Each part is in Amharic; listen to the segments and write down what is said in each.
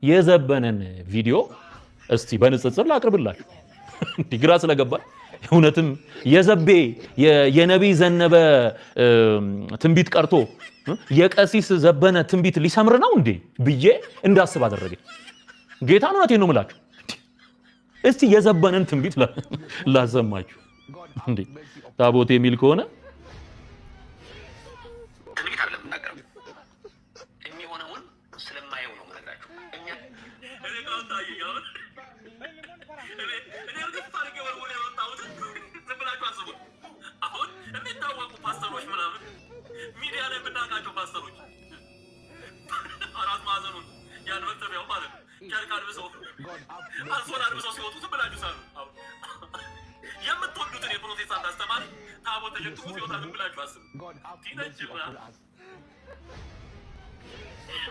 የዘበነን ቪዲዮ እስቲ በንጽጽር ላቅርብላችሁ። ግራ ስለገባኝ እውነትም የዘቤ የነቢይ ዘነበ ትንቢት ቀርቶ የቀሲስ ዘበነ ትንቢት ሊሰምር ነው እንዴ ብዬ እንዳስብ አደረገኝ። ጌታን እውነቴን ነው የምላችሁ። እስቲ የዘበነን ትንቢት ላሰማችሁ። እንዴ ታቦት የሚል ከሆነ ትንቢት አይደለም የምናገረው፣ የሚሆነውን ስለማየው ነው የምነግራችሁ። አሁን የሚታወቁ ፓስተሮች ምናምን ሚዲያ ላይ የምናውቃቸው ፓስተሮች አራት ማዕዘኑን ያን መጠቢያው ማለት ነው ጨርቅ አልብሰው አንሶላ አልብሰው ሲወጡ ዝም ብላችሁ ሳሉ የምትወዱትን የፕሮቴስታንት አስተማሪ ታቦት ተሸክሞ ሲወጣ ዝም ብላችሁ አስቡ። ቲነጅና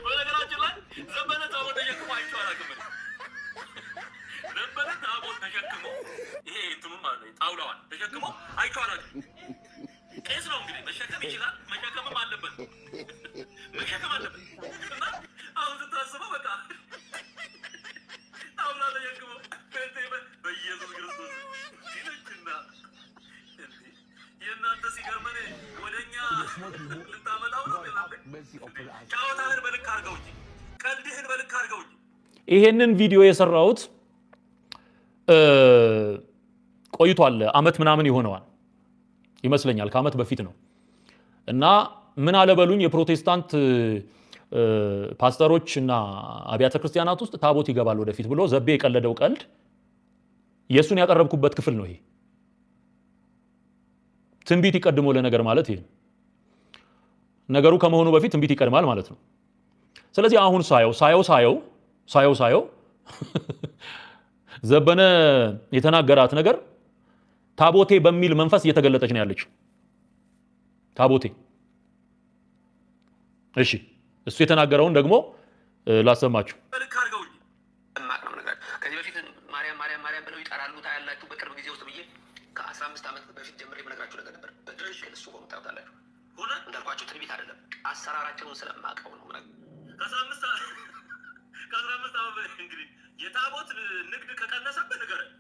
በነገራችን ላይ ዘበነ ታቦት ተሸክሞ አይቼው አላውቅም። ዘበነ ታቦት ተሸክሞ ይሄ እንትኑን ማለት ነው ጣውላዋን ተሸክሞ አይቼው አላውቅም። ቄስ ነው እንግዲህ መሸከም ይችላል፣ መሸከምም አለበት እና አሁን ስታስበው በቃ ጣውላ ተሸክሞ በኢየሱስ ክርስቶስ ቲነጅና የእናንተ ሲገርመን ወደኛ ልታመጣው ነው። ጫወታህን በልክ አድርገው እንጂ ቀልድህን በልክ አድርገው እንጂ። ይሄንን ቪዲዮ የሰራሁት ቆይቷል፣ አመት ምናምን ይሆነዋል ይመስለኛል፣ ከአመት በፊት ነው። እና ምን አለበሉኝ የፕሮቴስታንት ፓስተሮች እና አብያተ ክርስቲያናት ውስጥ ታቦት ይገባል ወደፊት ብሎ ዘቤ የቀለደው ቀልድ የሱን ያቀረብኩበት ክፍል ነው። ይሄ ትንቢት ይቀድሞ ለነገር ማለት ይሄ ነገሩ ከመሆኑ በፊት ትንቢት ይቀድማል ማለት ነው። ስለዚህ አሁን ሳየው ዘበነ የተናገራት ነገር ታቦቴ በሚል መንፈስ እየተገለጠች ነው ያለችው። ታቦቴ እሺ፣ እሱ የተናገረውን ደግሞ ላሰማችሁ። ከዚህ በፊት ማርያም ብለው ይጠራሉ ታያላችሁ። በቅርብ ጊዜ ውስጥ ብዬ ከ15 ዓመት በፊት ጀምሬ የምነግራችሁ ነገር ነበር። በትክክል እሱ ሆኖ ታውቃላችሁ። እንዳልኳችሁ ትንቢት አይደለም፣ አሰራራቸውን ስለማውቀው ነው። ከ15 ዓመት በፊት እንግዲህ የታቦት ንግድ ከቀነሰበት ንገረኝ።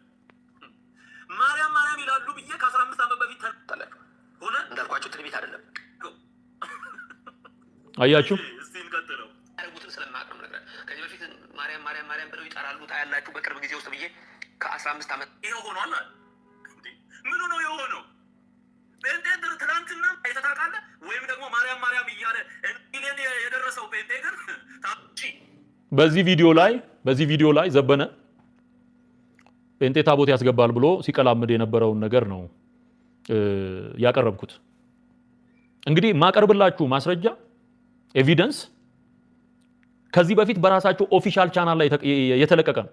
ማርያም ይላሉ ብዬ ከ15 ዓመት በፊት ታውቃላችሁ። እንዳልኳችሁ ትንቢት አይደለም። አያችሁ፣ እስቲ እንቀጥለው። አረጉትን ስለማውቀው ነው። ከዚህ በፊት ማርያም ብለው ይጠራሉ ታያላችሁ። በቅርብ ጊዜ ውስጥ ብዬ ከ15 ዓመት ይሄው ሆኗል። ምኑ ነው የሆነው? ጴንጤ ትናንትና አይተታቃለ ወይም ደግሞ ማርያም እያለ ሚሊዮን የደረሰው ጴንጤ ግን በዚህ ቪዲዮ ላይ ዘበነ ጴንጤ ታቦት ያስገባል ብሎ ሲቀላምድ የነበረውን ነገር ነው ያቀረብኩት። እንግዲህ ማቀርብላችሁ ማስረጃ ኤቪደንስ ከዚህ በፊት በራሳቸው ኦፊሻል ቻናል ላይ የተለቀቀ ነው።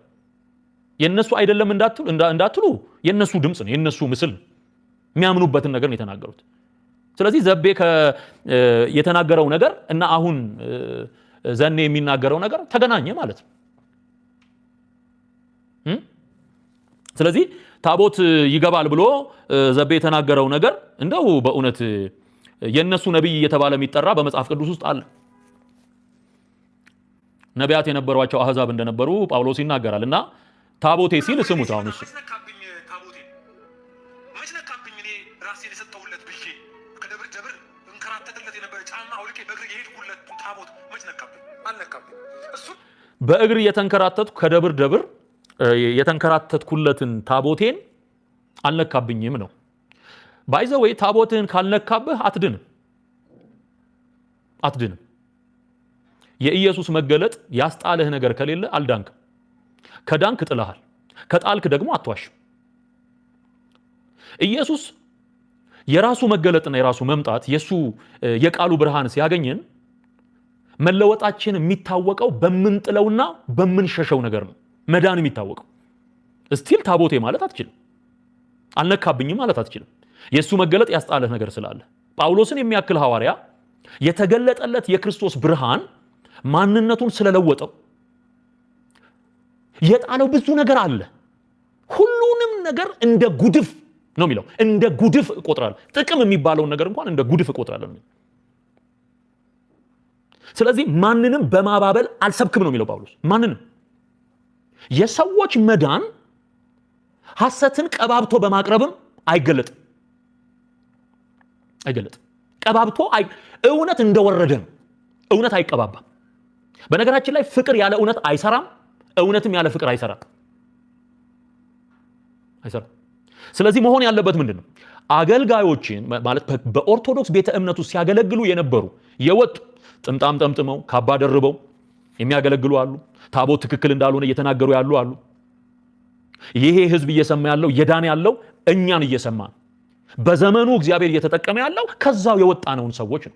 የነሱ አይደለም እንዳትሉ የነሱ ድምጽ ነው፣ የነሱ ምስል ነው። የሚያምኑበትን ነገር ነው የተናገሩት። ስለዚህ ዘቤ የተናገረው ነገር እና አሁን ዘኔ የሚናገረው ነገር ተገናኘ ማለት ነው። ስለዚህ ታቦት ይገባል ብሎ ዘቤ የተናገረው ነገር እንደው በእውነት የነሱ ነብይ እየተባለ የሚጠራ በመጽሐፍ ቅዱስ ውስጥ አለ። ነቢያት የነበሯቸው አህዛብ እንደነበሩ ጳውሎስ ይናገራል። እና ታቦቴ ሲል ስሙት። አሁን እሱ በእግር የተንከራተትኩ ከደብር ደብር የተንከራተትኩለትን ታቦቴን አልነካብኝም ነው። ባይዘወይ ታቦትህን ካልነካብህ አትድንም። የኢየሱስ መገለጥ ያስጣለህ ነገር ከሌለ አልዳንክም። ከዳንክ ጥለሃል፣ ከጣልክ ደግሞ አትዋሽም። ኢየሱስ የራሱ መገለጥና የራሱ መምጣት የሱ የቃሉ ብርሃን ሲያገኘን መለወጣችን የሚታወቀው በምንጥለውና በምንሸሸው ነገር ነው። መዳን የሚታወቀው እስቲል ታቦቴ ማለት አትችልም፣ አልነካብኝም ማለት አትችልም። የሱ መገለጥ ያስጣለህ ነገር ስላለ ጳውሎስን የሚያክል ሐዋርያ የተገለጠለት የክርስቶስ ብርሃን ማንነቱን ስለለወጠው የጣለው ብዙ ነገር አለ። ሁሉንም ነገር እንደ ጉድፍ ነው የሚለው፣ እንደ ጉድፍ እቆጥራለሁ። ጥቅም የሚባለውን ነገር እንኳን እንደ ጉድፍ እቆጥራለሁ። ስለዚህ ማንንም በማባበል አልሰብክም ነው የሚለው ጳውሎስ። ማንንም የሰዎች መዳን ሐሰትን ቀባብቶ በማቅረብም አይገለጥም። ቀባብቶ እውነት እንደወረደ ነው። እውነት አይቀባባም። በነገራችን ላይ ፍቅር ያለ እውነት አይሰራም፣ እውነትም ያለ ፍቅር አይሰራም። ስለዚህ መሆን ያለበት ምንድነው? አገልጋዮችን ማለት በኦርቶዶክስ ቤተ እምነቱ ሲያገለግሉ የነበሩ የወጡ ጥምጣም ጠምጥመው ካባ ደርበው የሚያገለግሉ አሉ። ታቦት ትክክል እንዳልሆነ እየተናገሩ ያሉ አሉ። ይሄ ህዝብ እየሰማ ያለው የዳን ያለው እኛን እየሰማ ነው። በዘመኑ እግዚአብሔር እየተጠቀመ ያለው ከዛው የወጣነውን ሰዎች ነው።